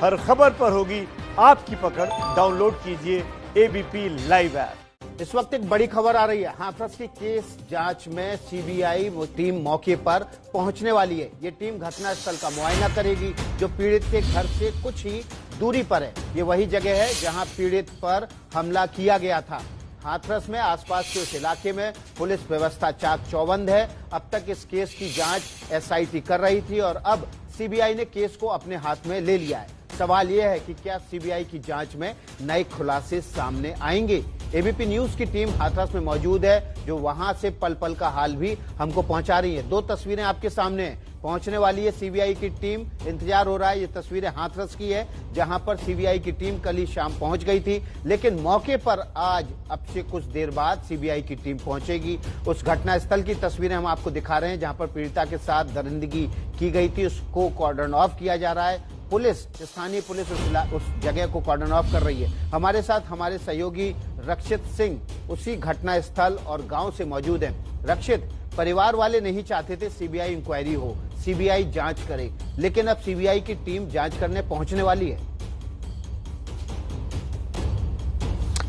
हर खबर पर होगी आपकी पकड़। डाउनलोड कीजिए एबीपी लाइव ऐप। इस वक्त एक बड़ी खबर आ रही है। हाथरस की केस जांच में सीबीआई टीम मौके पर पहुंचने वाली है। ये टीम घटनास्थल का मुआयना करेगी जो पीड़ित के घर से कुछ ही दूरी पर है। ये वही जगह है जहां पीड़ित पर हमला किया गया था। हाथरस में आसपास के उस इलाके में पुलिस व्यवस्था चाक चौबंद है। अब तक इस केस की जांच एसआईटी कर रही थी और अब सीबीआई ने केस को अपने हाथ में ले लिया है। सवाल यह है कि क्या सीबीआई की जांच में नए खुलासे सामने आएंगे। एबीपी न्यूज की टीम हाथरस में मौजूद है जो वहां से पल पल का हाल भी हमको पहुंचा रही है। दो तस्वीरें आपके सामने हैं। पहुंचने वाली है सीबीआई की टीम, इंतजार हो रहा है। ये तस्वीरें हाथरस की है जहां पर सीबीआई की टीम कल ही शाम पहुंच गई थी, लेकिन मौके पर आज अब से कुछ देर बाद सीबीआई की टीम पहुंचेगी। उस घटनास्थल की तस्वीरें हम आपको दिखा रहे हैं जहां पर पीड़िता के साथ दरिंदगी की गई थी, उसको कॉर्डन ऑफ किया जा रहा है। पुलिस, स्थानीय पुलिस उस जगह को कॉर्डन ऑफ कर रही है। हमारे साथ हमारे सहयोगी रक्षित सिंह उसी घटनास्थल और गांव से मौजूद हैं। रक्षित, परिवार वाले नहीं चाहते थे सीबीआई इंक्वायरी हो, सीबीआई जांच करे, लेकिन अब सीबीआई की टीम जांच करने पहुंचने वाली है।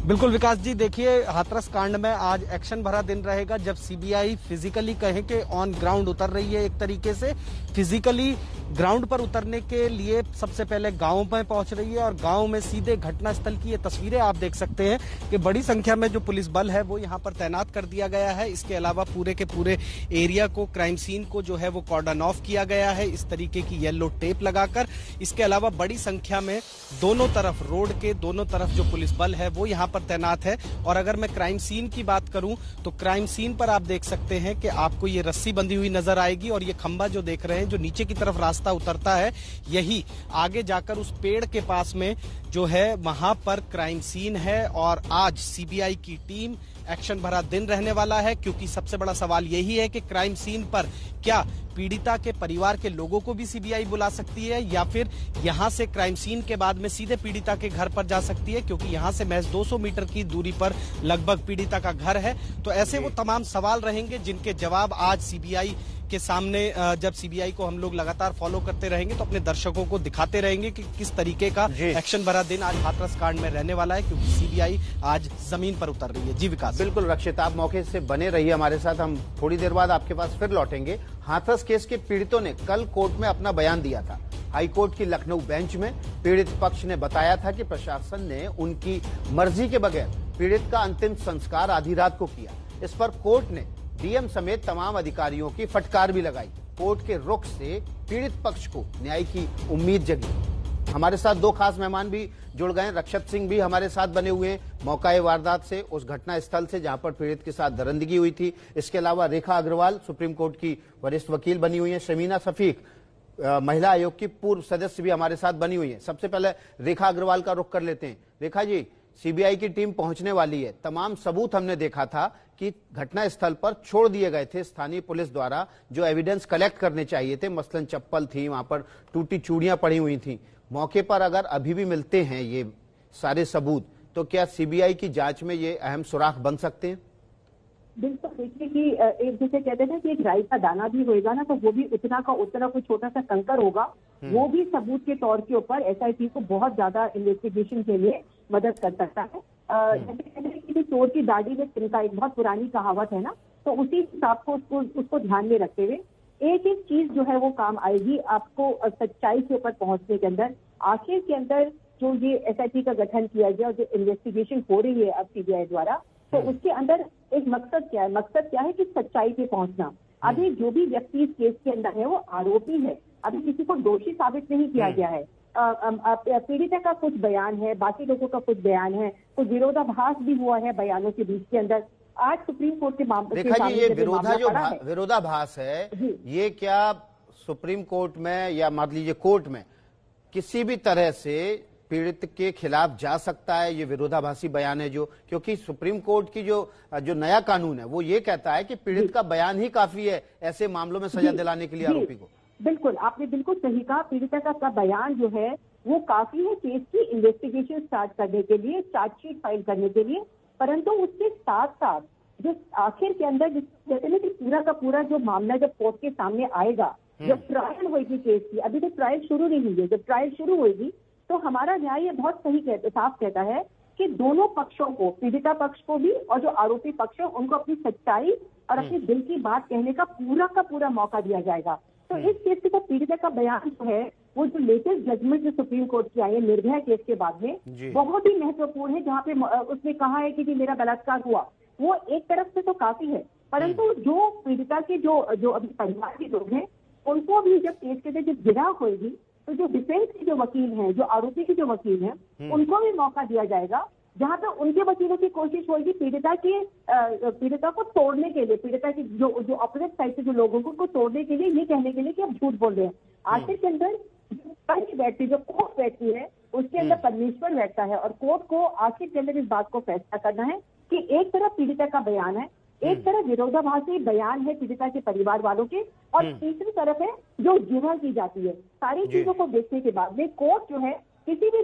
बिल्कुल विकास जी, देखिए हाथरस कांड में आज एक्शन भरा दिन रहेगा जब सीबीआई फिजिकली कहें कि ऑन ग्राउंड उतर रही है। एक तरीके से फिजिकली ग्राउंड पर उतरने के लिए सबसे पहले गांव में पहुंच रही है और गांव में सीधे घटनास्थल की ये तस्वीरें आप देख सकते हैं कि बड़ी संख्या में जो पुलिस बल है वो यहां पर तैनात कर दिया गया है। इसके अलावा पूरे के पूरे एरिया को, क्राइम सीन को जो है वो कॉर्डन ऑफ किया गया है इस तरीके की येलो टेप लगाकर। इसके अलावा बड़ी संख्या में दोनों तरफ, रोड के दोनों तरफ जो पुलिस बल है वो यहाँ पर तैनात है। और अगर मैं क्राइम सीन की बात करूं तो क्राइम सीन पर आप देख सकते हैं कि आपको ये रस्सी बंधी हुई नजर आएगी और ये खंभा जो देख रहे हैं, जो नीचे की तरफ रास्ता उतरता है, यही आगे जाकर उस पेड़ के पास में जो है वहां पर क्राइम सीन है। और आज सीबीआई की टीम, एक्शन भरा दिन रहने वाला है क्योंकि सबसे बड़ा सवाल यही है कि क्राइम सीन पर क्या पीड़िता के परिवार के लोगों को भी सीबीआई बुला सकती है या फिर यहां से क्राइम सीन के बाद में सीधे पीड़िता के घर पर जा सकती है, क्योंकि यहां से महज 200 मीटर की दूरी पर लगभग पीड़िता का घर है। तो ऐसे वो तमाम सवाल रहेंगे जिनके जवाब आज सीबीआई के सामने, जब सीबीआई को हम लोग लगातार फॉलो करते रहेंगे तो अपने दर्शकों को दिखाते रहेंगे कि किस तरीके का एक्शन भरा दिन आज हाथरस कांड में रहने वाला है, क्योंकि सीबीआई आज जमीन पर उतर रही है। जी विकास। बिल्कुल रक्षित, आप मौके से बने रहिए हमारे साथ, हम थोड़ी देर बाद आपके पास फिर लौटेंगे। हाथरस केस के पीड़ितों ने कल कोर्ट में अपना बयान दिया था। हाईकोर्ट की लखनऊ बेंच में पीड़ित पक्ष ने बताया था कि प्रशासन ने उनकी मर्जी के बगैर पीड़ित का अंतिम संस्कार आधी रात को किया। इस पर कोर्ट ने डीएम समेत तमाम अधिकारियों की फटकार भी लगाई। कोर्ट के रुख से पीड़ित पक्ष को न्याय की उम्मीद जगी। हमारे साथ दो खास मेहमान भी जुड़ गए। रक्षित सिंह भी हमारे साथ बने हुए हैं मौका वारदात से, उस घटना स्थल से जहां पर पीड़ित के साथ दरिंदगी हुई थी। इसके अलावा रेखा अग्रवाल सुप्रीम कोर्ट की वरिष्ठ वकील बनी हुई है। शमीना शफीक महिला आयोग की पूर्व सदस्य भी हमारे साथ बनी हुई है। सबसे पहले रेखा अग्रवाल का रुख कर लेते हैं। रेखा जी, सीबीआई की टीम पहुंचने वाली है। तमाम सबूत हमने देखा था कि घटनास्थल पर छोड़ दिए गए थे स्थानीय पुलिस द्वारा, जो एविडेंस कलेक्ट करने चाहिए थे। मसलन चप्पल थी, वहां पर टूटी चूड़ियां पड़ी हुई थी। मौके पर अगर अभी भी मिलते हैं ये सारे सबूत, तो क्या सीबीआई की जांच में ये अहम सुराख बन सकते हैं? बिल्कुल, देखिए कि एक जैसे कहते हैं कि एक राई का दाना भी होएगा ना, तो वो भी उतना का उतना कोई छोटा सा कंकर होगा, वो भी सबूत के तौर के ऊपर एसआईटी को बहुत ज्यादा इन्वेस्टिगेशन के लिए मदद कर सकता है। जैसे कहते हैं कि चोर की दाढ़ी में तिनका, एक बहुत पुरानी कहावत है ना, तो उसी हिसाब को उसको ध्यान में रखते हुए एक एक चीज जो है वो काम आएगी आपको सच्चाई के ऊपर पहुंचने के अंदर। आखिर के अंदर जो ये एसआईटी का गठन किया गया और जो इन्वेस्टिगेशन हो रही है अब सीबीआई द्वारा, तो उसके अंदर एक मकसद क्या है? मकसद क्या है कि सच्चाई पे पहुंचना। अभी जो भी व्यक्ति इस केस के अंदर है वो आरोपी है, अभी किसी को दोषी साबित नहीं किया गया है। पीड़िता का कुछ बयान है, बाकी लोगों का कुछ बयान है, कुछ विरोधाभास भी हुआ है बयानों के बीच के अंदर। आज सुप्रीम कोर्ट के मामले देखा जी, ये विरोधाभास है, ये क्या सुप्रीम कोर्ट में या मान लीजिए कोर्ट में किसी भी तरह से पीड़ित के खिलाफ जा सकता है? ये विरोधाभासी बयान है जो, क्योंकि सुप्रीम कोर्ट की जो नया कानून है वो ये कहता है कि पीड़ित का बयान ही काफी है ऐसे मामलों में सजा दिलाने के लिए आरोपी को। बिल्कुल, आपने बिल्कुल सही कहा। पीड़िता का बयान जो है वो काफी है केस की इन्वेस्टिगेशन स्टार्ट करने के लिए, चार्जशीट फाइल करने के लिए। परंतु उसके साथ साथ जो आखिर के अंदर कहते हैं कि पूरा का पूरा जो मामला जब कोर्ट के सामने आएगा, जब ट्रायल होगी केस की, अभी तो ट्रायल शुरू नहीं हुई है, जब ट्रायल शुरू होगी तो हमारा न्याय ये बहुत साफ कहता है कि दोनों पक्षों को, पीड़िता पक्ष को भी और जो आरोपी पक्ष है उनको अपनी सच्चाई और अपने दिल की बात कहने का पूरा मौका दिया जाएगा। तो इस केस के तो पीड़िता का बयान जो है वो जो लेटेस्ट जजमेंट जो सुप्रीम कोर्ट की आई है निर्भया केस के बाद में, बहुत ही महत्वपूर्ण है, जहाँ पे उसने कहा है कि मेरा बलात्कार हुआ, वो एक तरफ से तो काफी है, परंतु जो पीड़िता के जो अभी परिवार के लोग हैं उनको भी जब केस के जब गिरा होगी तो जो डिफेंस के जो वकील हैं, जो आरोपी के जो वकील हैं, उनको भी मौका दिया जाएगा, जहां पर उनके वकीलों की कोशिश होगी पीड़िता को तोड़ने के लिए, पीड़िता की जो ऑपोजिट साइड से जो लोगों को तोड़ने के लिए, ये कहने के लिए कि आप झूठ बोल रहे हैं। आखिर के अंदर पंच बैठती, जो कोर्ट बैठती है, उसके अंदर परमेश्वर बैठता है और कोर्ट को आखिर के अंदर इस बात को फैसला करना है कि एक तरफ पीड़िता का बयान है, एक तरफ विरोधाभासी बयान है पीड़िता के परिवार वालों के, और तीसरी तरफ है जो जिरह की जाती है। सारी चीजों को देखने के बाद में कोर्ट जो है किसी भी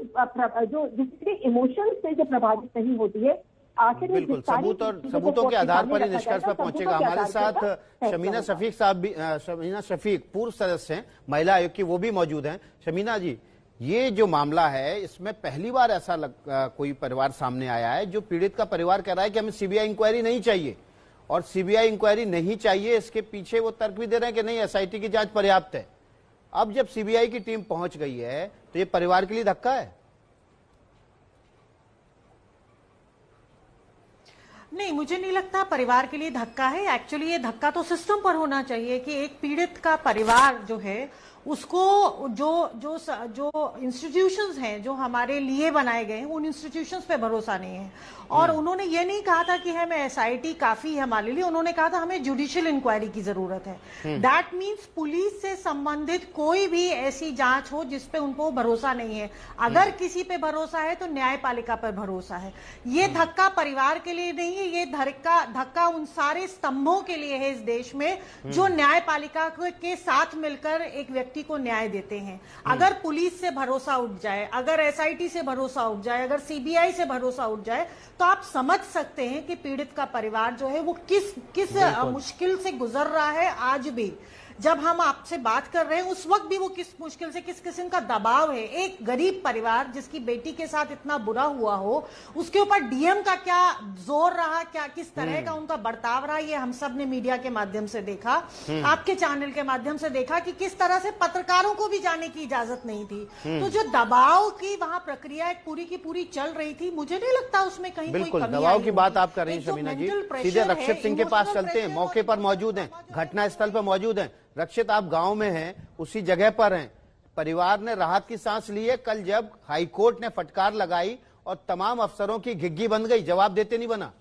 जिसके इमोशंस से जो प्रभावित नहीं होती है, आखिर बिल्कुल सबूतों के आधार पर ही निष्कर्ष पर पहुंचेगा। हमारे साथ शमीना शफीक साहब भी, शमीना शफीक पूर्व सदस्य हैं महिला आयोग की, वो भी मौजूद हैं। शमीना जी, ये जो मामला है इसमें पहली बार ऐसा कोई परिवार सामने आया है जो पीड़ित का परिवार कह रहा है कि हमें सीबीआई इंक्वायरी नहीं चाहिए, और सीबीआई इंक्वायरी नहीं चाहिए, इसके पीछे वो तर्क भी दे रहे हैं कि नहीं एसआईटी की जांच पर्याप्त है। अब जब सीबीआई की टीम पहुंच गई है तो ये परिवार के लिए धक्का है? नहीं, मुझे नहीं लगता परिवार के लिए धक्का है। एक्चुअली ये धक्का तो सिस्टम पर होना चाहिए कि एक पीड़ित का परिवार जो है उसको जो इंस्टीट्यूशंस हैं जो हमारे लिए बनाए गए हैं उन इंस्टीट्यूशंस पे भरोसा नहीं है। और उन्होंने ये नहीं कहा था कि हमें एसआईटी काफी है हमारे लिए, उन्होंने कहा था हमें जुडिशियल इंक्वायरी की जरूरत है। दैट मीन्स पुलिस से संबंधित कोई भी ऐसी जांच हो जिसपे उनको भरोसा नहीं है। अगर किसी पे भरोसा है तो न्यायपालिका पर भरोसा है। ये धक्का परिवार के लिए नहीं है, ये धक्का उन सारे स्तंभों के लिए है इस देश में जो न्यायपालिका के साथ मिलकर एक व्यक्ति को न्याय देते हैं। अगर पुलिस से भरोसा उठ जाए, अगर एसआईटी से भरोसा उठ जाए, अगर सीबीआई से भरोसा उठ जाए, तो आप समझ सकते हैं कि पीड़ित का परिवार जो है वो किस मुश्किल से गुजर रहा है। आज भी जब हम आपसे बात कर रहे हैं उस वक्त भी वो किस मुश्किल से, किस किस्म का दबाव है। एक गरीब परिवार जिसकी बेटी के साथ इतना बुरा हुआ हो, उसके ऊपर डीएम का क्या जोर रहा, क्या किस तरह का उनका बर्ताव रहा, ये हम सब ने मीडिया के माध्यम से देखा, आपके चैनल के माध्यम से देखा कि किस तरह से पत्रकारों को भी जाने की इजाजत नहीं थी। तो जो दबाव की वहां प्रक्रिया एक पूरी की पूरी चल रही थी, मुझे नहीं लगता उसमें कहीं बिल्कुल कोई कमी दबाव आई की बात आप कर रही हैं शमीना जी। सीधे रक्षित सिंह के पास चलते हैं, मौके पर मौजूद हैं, घटना स्थल पर मौजूद हैं। रक्षित, आप गांव में हैं, उसी जगह पर हैं, परिवार ने राहत की सांस ली है कल जब हाईकोर्ट ने फटकार लगाई और तमाम अफसरों की घिग्गी बंद गई, जवाब देते नहीं बना।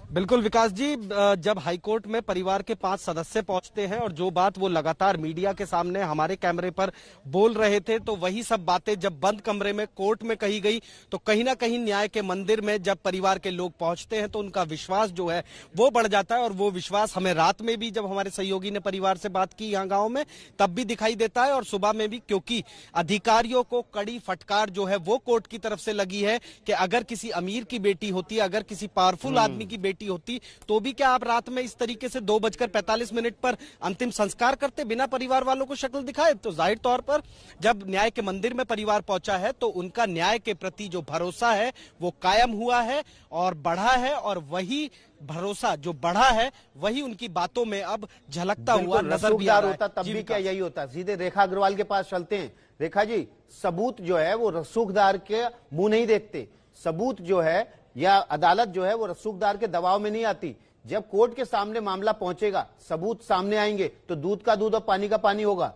बिल्कुल विकास जी, जब हाईकोर्ट में परिवार के 5 सदस्य पहुंचते हैं और जो बात वो लगातार मीडिया के सामने हमारे कैमरे पर बोल रहे थे, तो वही सब बातें जब बंद कमरे में कोर्ट में कही गई, तो कहीं ना कहीं न्याय के मंदिर में जब परिवार के लोग पहुंचते हैं तो उनका विश्वास जो है वो बढ़ जाता है। और वो विश्वास हमें रात में भी जब हमारे सहयोगी ने परिवार से बात की यहाँ गाँव में तब भी दिखाई देता है, और सुबह में भी, क्योंकि अधिकारियों को कड़ी फटकार जो है वो कोर्ट की तरफ से लगी है कि अगर किसी अमीर की बेटी होती, अगर किसी पावरफुल आदमी की बेटी होती तो भी क्या आप रात में इस तरीके से 2:45 पर अंतिम संस्कार करते बिना परिवार वालों को शक्ल दिखाए? तो जाहिर तौर पर जब न्याय के मंदिर में परिवार पहुंचा है तो उनका न्याय के प्रति जो भरोसा है वो कायम हुआ है और बढ़ा है, और वही भरोसा जो बढ़ा है वही उनकी बातों में अब झलकता हुआ नजर भी आ रहा है। तब भी क्या यही होता? सीधे रेखा अग्रवाल के पास चलते हैं। रेखा जी, सबूत जो है वो रसूखदार के मुंह नहीं देखते, सबूत जो है या अदालत जो है वो रसूखदार के दबाव में नहीं आती। जब कोर्ट के सामने मामला पहुंचेगा, सबूत सामने आएंगे तो दूध का दूध और पानी का पानी होगा।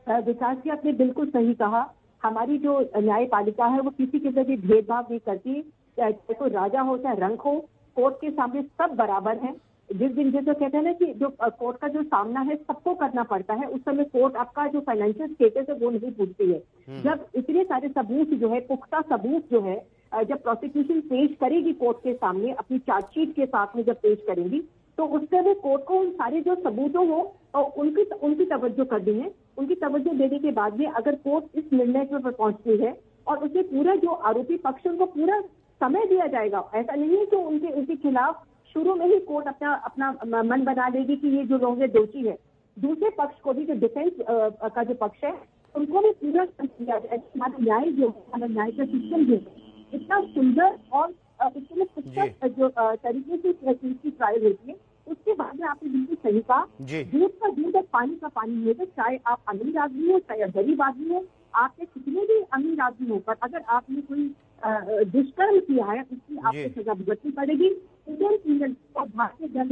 विकास जी, आपने बिल्कुल सही कहा। हमारी जो न्यायपालिका है वो किसी के जरिए भेदभाव नहीं करती, चाहे कोई राजा हो चाहे रंक हो, कोर्ट के सामने सब बराबर हैं। जिस दिन जैसे कहते हैं ना कि जो कोर्ट का जो सामना है सबको करना पड़ता है, उस समय कोर्ट आपका जो फाइनेंशियल स्टेटस है वो नहीं पूछती है। जब इतने सारे सबूत जो है, पुख्ता सबूत जो है, जब प्रोसिक्यूशन पेश करेगी कोर्ट के सामने अपनी चार्जशीट के साथ में जब पेश करेंगी, तो उससे वो कोर्ट को उन सारे जो सबूतों हो और उनकी तवज्जो कर दी है। उनकी तवज्जो देने के बाद में अगर कोर्ट इस निर्णय पर पहुंचती है और उसे पूरा जो आरोपी पक्ष उनको पूरा समय दिया जाएगा, ऐसा नहीं है कि उनके खिलाफ शुरू में ही कोर्ट अपना मन बना लेगी कि ये जो लोग दोषी है। दूसरे पक्ष को भी, जो डिफेंस का जो पक्ष है, उनको भी पूरा किया जाए। हमारा न्याय जो हमारा न्याय का सिस्टम जो इतना सुंदर और इतने पुस्तक जो तरीके से की ट्रायल होती है, उसके बाद में आपने बिल्कुल सही कहा, दूध का दूध और पानी का पानी होगा। चाहे आप अमीर आदमी हो, चाहे गरीब आदमी हो, आपने कितने भी अमीर आदमी होकर अगर आपने कोई दुष्कर्म किया है, उसकी आपको सजा भुगतनी पड़ेगी। इंडियन पीनल और भारतीय दंड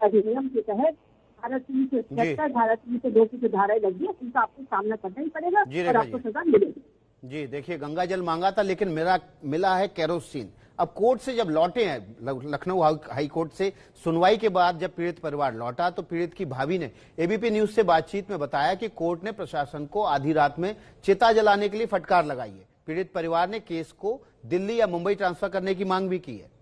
अधिनियम के तहत धारा 3 से 77, धारा 3 से 2 की जो धाराएं लगी है, उनका आपको सामना करना ही पड़ेगा और आपको सजा मिलेगी। जी देखिए, गंगा जल मांगा था लेकिन मेरा मिला है केरोसिन। अब कोर्ट से जब लौटे हैं, लखनऊ हाई कोर्ट से सुनवाई के बाद जब पीड़ित परिवार लौटा, तो पीड़ित की भाभी ने एबीपी न्यूज से बातचीत में बताया कि कोर्ट ने प्रशासन को आधी रात में चिता जलाने के लिए फटकार लगाई है। पीड़ित परिवार ने केस को दिल्ली या मुंबई ट्रांसफर करने की मांग भी की है।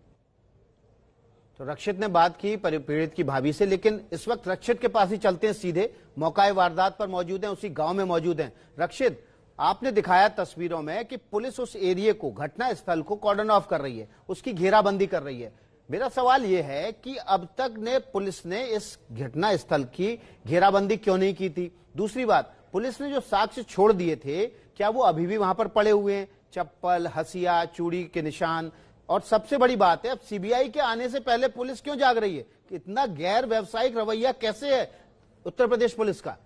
तो रक्षित ने बात की पीड़ित की भाभी से, लेकिन इस वक्त रक्षित के पास ही चलते हैं, सीधे मौका वारदात पर मौजूद हैं, उसी गांव में मौजूद हैं। रक्षित, आपने दिखाया तस्वीरों में कि पुलिस उस एरिया को, घटना स्थल को कॉर्डन ऑफ कर रही है, उसकी घेराबंदी कर रही है। मेरा सवाल यह है कि अब तक पुलिस ने इस घटना स्थल की घेराबंदी क्यों नहीं की थी? दूसरी बात, पुलिस ने जो साक्ष्य छोड़ दिए थे, क्या वो अभी भी वहां पर पड़े हुए हैं? चप्पल, हसिया, चूड़ी के निशान। और सबसे बड़ी बात है, अब सीबीआई के आने से पहले पुलिस क्यों जाग रही है? इतना गैर व्यावसायिक रवैया कैसे है उत्तर प्रदेश पुलिस का?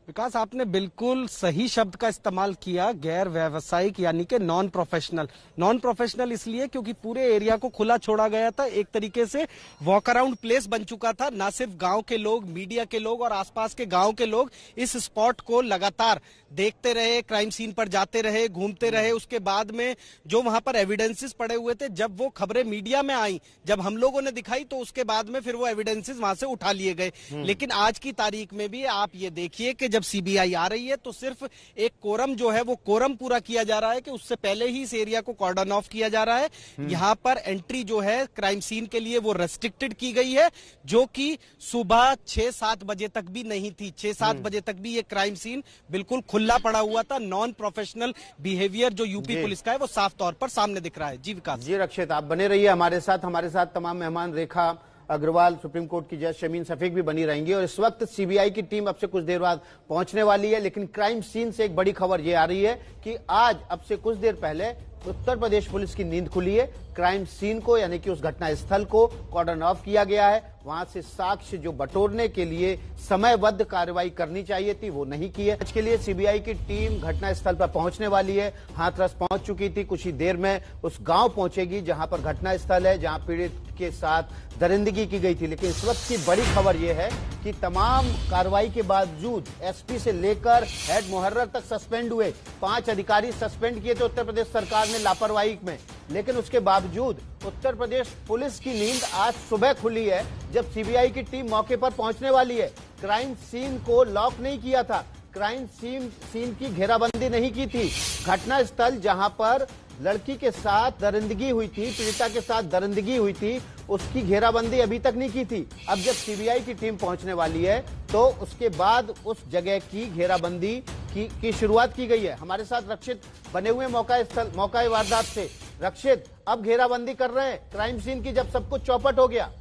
विकास, आपने बिल्कुल सही शब्द का इस्तेमाल किया, गैर व्यावसायिक, यानी कि नॉन प्रोफेशनल। नॉन प्रोफेशनल इसलिए क्योंकि पूरे एरिया को खुला छोड़ा गया था, एक तरीके से वॉक अराउंड प्लेस बन चुका था। ना सिर्फ गांव के लोग, मीडिया के लोग और आसपास के गांव के लोग इस स्पॉट को लगातार देखते रहे, क्राइम सीन पर जाते रहे, घूमते रहे। उसके बाद में जो वहां पर एविडेंसेस पड़े हुए थे, जब वो खबरें मीडिया में आई, जब हम लोगों ने दिखाई, तो उसके बाद में फिर वो एविडेंसेस वहां से उठा लिए गए। लेकिन आज की तारीख में भी आप ये देखिए कि जब सीबीआई आ रही है तो सिर्फ एक कोरम जो है वो कोरम पूरा किया जा रहा है कि उससे पहले ही इस एरिया को कॉर्डन ऑफ किया जा रहा है। यहां पर एंट्री जो है क्राइम सीन के लिए वो रेस्ट्रिक्टेड की गई है, जो कि सुबह 6-7 बजे तक भी नहीं थी। 6-7 बजे तक भी ये क्राइम सीन बिल्कुल खुला पड़ा हुआ था। नॉन प्रोफेशनल बिहेवियर जो यूपी पुलिस का है वो साफ तौर पर सामने दिख रहा है। जी विकास। जी रक्षित, आप बने रहिए हमारे साथ तमाम मेहमान, रेखा अग्रवाल, सुप्रीम कोर्ट की जज शमीन सफीक भी बनी रहेंगी। और इस वक्त सीबीआई की टीम अब से कुछ देर बाद पहुंचने वाली है। लेकिन क्राइम सीन से एक बड़ी खबर ये आ रही है कि आज अब से कुछ देर पहले उत्तर प्रदेश पुलिस की नींद खुली है। क्राइम सीन को, यानी कि उस घटना स्थल को कॉर्डन ऑफ किया गया है। वहां से साक्ष्य जो बटोरने के लिए समयबद्ध कार्रवाई करनी चाहिए थी, वो नहीं की है। इसके लिए सीबीआई की टीम घटना स्थल पर पहुंचने वाली है। हाथरस पहुंच चुकी थी, कुछ ही देर में उस गांव पहुंचेगी जहां पर घटना स्थल है, जहां पीड़ित के साथ दरिंदगी की गई थी। लेकिन इस वक्त की बड़ी खबर यह है कि तमाम कार्रवाई के बावजूद एसपी से लेकर हेड मुहर्रर तक सस्पेंड हुए। 5 अधिकारी सस्पेंड किए थे उत्तर प्रदेश सरकार ने लापरवाही में। लेकिन उसके बावजूद उत्तर प्रदेश पुलिस की नींद आज सुबह खुली है, जब सीबीआई की टीम मौके पर पहुंचने वाली है। क्राइम सीन को लॉक नहीं किया था, क्राइम सीन की घेराबंदी नहीं की थी। घटना स्थल जहां पर लड़की के साथ दरिंदगी हुई थी, पीड़िता के साथ दरिंदगी हुई थी, उसकी घेराबंदी अभी तक नहीं की थी। अब जब सीबीआई की टीम पहुंचने वाली है तो उसके बाद उस जगह की घेराबंदी की शुरुआत की गई है। हमारे साथ रक्षित बने हुए मौका वारदात से। रक्षित, अब घेराबंदी कर रहे हैं क्राइम सीन की, जब सब कुछ चौपट हो गया।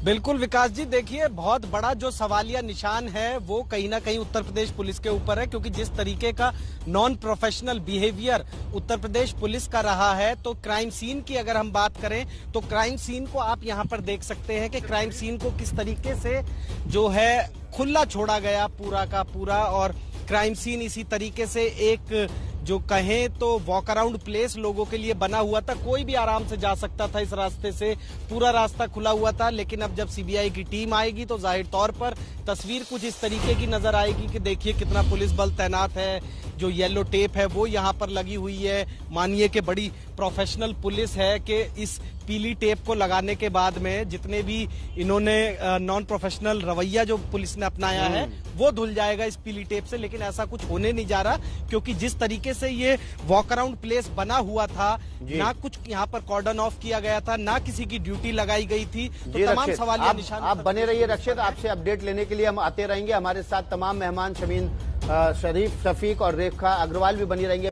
बिल्कुल विकास जी, देखिए बहुत बड़ा जो सवालिया निशान है वो कहीं ना कहीं उत्तर प्रदेश पुलिस के ऊपर है, क्योंकि जिस तरीके का non professional behaviour Uttar Pradesh police का रहा है। तो क्राइम सीन की अगर हम बात करें तो क्राइम सीन को आप यहां पर देख सकते हैं कि क्राइम सीन को किस तरीके से जो है खुला छोड़ा गया पूरा का पूरा। और क्राइम सीन इसी तरीके से एक जो कहें तो वॉक अराउंड प्लेस लोगों के लिए बना हुआ था, कोई भी आराम से जा सकता था इस रास्ते से, पूरा रास्ता खुला हुआ था। लेकिन अब जब सीबीआई की टीम आएगी तो जाहिर तौर पर तस्वीर कुछ इस तरीके की नजर आएगी कि देखिए कितना पुलिस बल तैनात है, जो येलो टेप है वो यहाँ पर लगी हुई है। मानिए कि बड़ी प्रोफेशनल पुलिस है कि इस पीली टेप को लगाने के बाद में जितने भी इन्होंने नॉन प्रोफेशनल रवैया जो पुलिस ने अपनाया है वो धुल जाएगा इस पीली टेप से। लेकिन ऐसा कुछ होने नहीं जा रहा, क्योंकि जिस तरीके से ये वॉक अराउंड प्लेस बना हुआ था, ना कुछ यहाँ पर कॉर्डन ऑफ किया गया था, ना किसी की ड्यूटी लगाई गई थी। तो तमाम सवालिया निशान। आप बने रहिए रक्षित, आपसे अपडेट लेने के लिए हम आते रहेंगे। हमारे साथ तमाम मेहमान शमीन शरीफ, शफीक और रेखा अग्रवाल भी बनी रहेंगे।